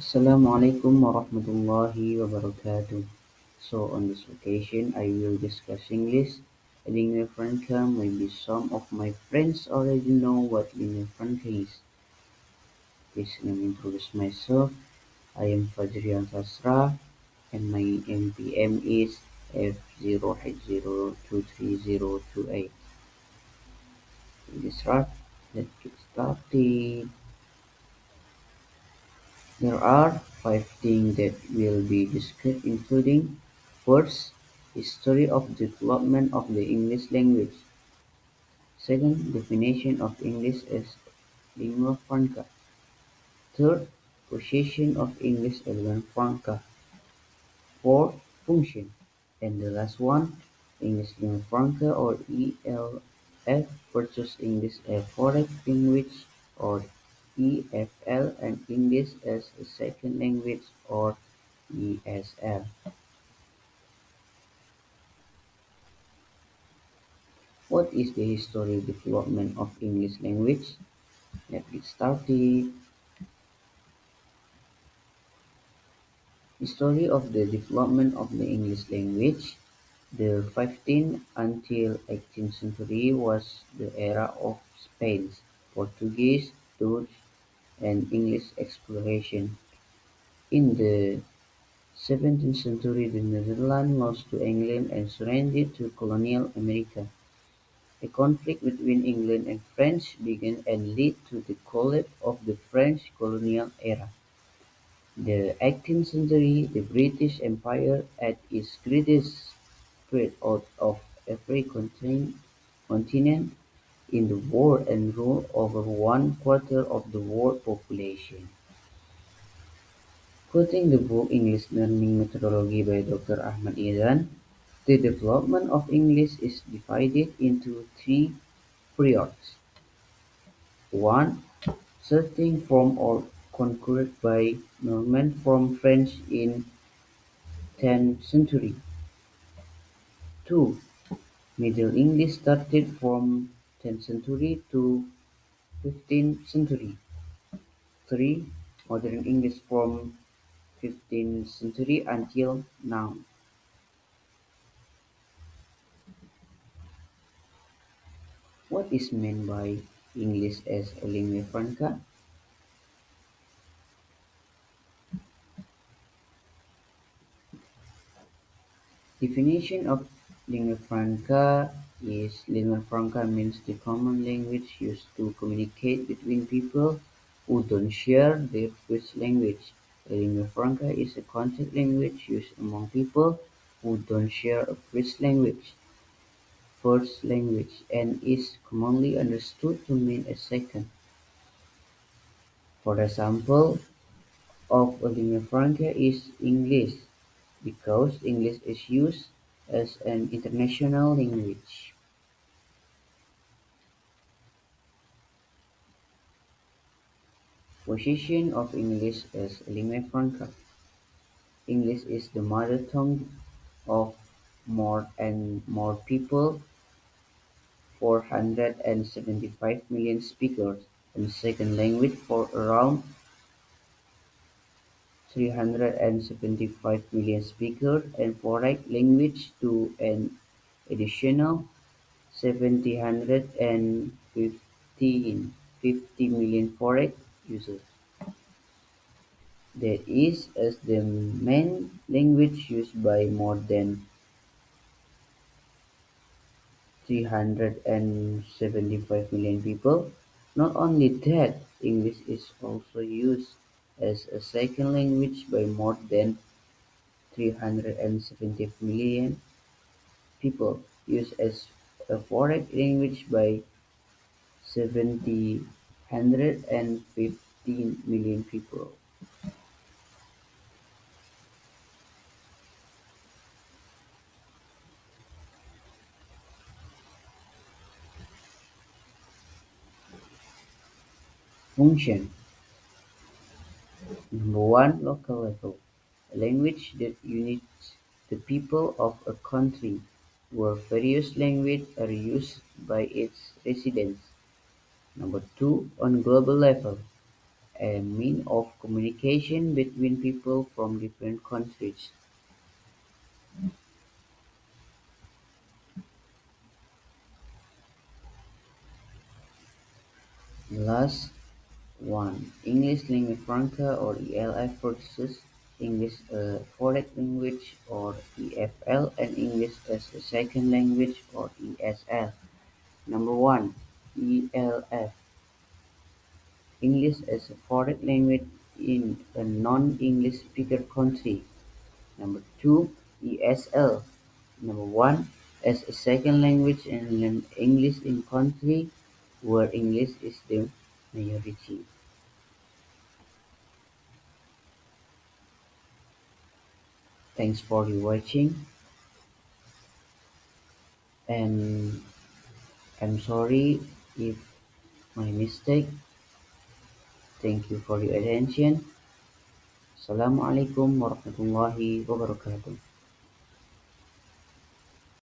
Assalamualaikum warahmatullahi wabarakatuh. So on this occasion, I will discuss English. Lingua franca, maybe some of my friends already know what lingua franca is. Please let me introduce myself. I am Fajrial Sastra, and my MPM is F0H023028. This right, let's get started. There are five things that will be discussed, including: first, history of development of the English language; second, definition of English as lingua franca; third, position of English as lingua franca; fourth, function; and the last one, English lingua franca or ELF versus English as foreign language or EFL, and English as a second language or ESL. What is the historical development of English language? Let's get started. History of the development of the English language. The 15th until 18th century was the era of Spain's Portuguese, Dutch, and English exploration. In the 17th century, the Netherlands lost to England and surrendered to colonial America. A conflict between England and France began and led to the collapse of the French colonial era. The 18th century, the British Empire at its greatest, spread out of every continent in the world and ruled over one quarter of the world population. Quoting the book English Learning Methodology by Dr. Ahmad Izan, the development of English is divided into three periods. One, starting from or conquered by Normans from France in 10th century. Two, Middle English started from 10th century to 15th century. Three, Modern English from 15th century until now. What is meant by English as a lingua franca? Definition of lingua franca is: lingua franca means the common language used to communicate between people who don't share their first language. A lingua franca is a contact language used among people who don't share a first language, and is commonly understood to mean a second. For example of a lingua franca is English, because English is used as an international language. Position of English as lingua franca. English is the mother tongue of more and more people, 475 million speakers, and second language for around 375 million speakers, and foreign language to an additional 750 million foreign users. That is, as the main language used by more than 375 million people. Not only that, English is also used as a second language by more than 370 million people, used as a foreign language by 715 million people. Function. Number one, local level. A language that unites the people of a country, where various languages are used by its residents. Number two, on global level. a mean of communication between people from different countries. Last one, English lingua franca or ELF versus English foreign language or EFL and English as a second language or ESL. Number one, ELF, English as a foreign language in a non-English speaker country. Number two, ESL. Number one, as a second language and learn English in country where English is the majority. Thanks for your watching, and I'm sorry if my mistake. Thank you for your attention. Assalamualaikum warahmatullahi wabarakatuh.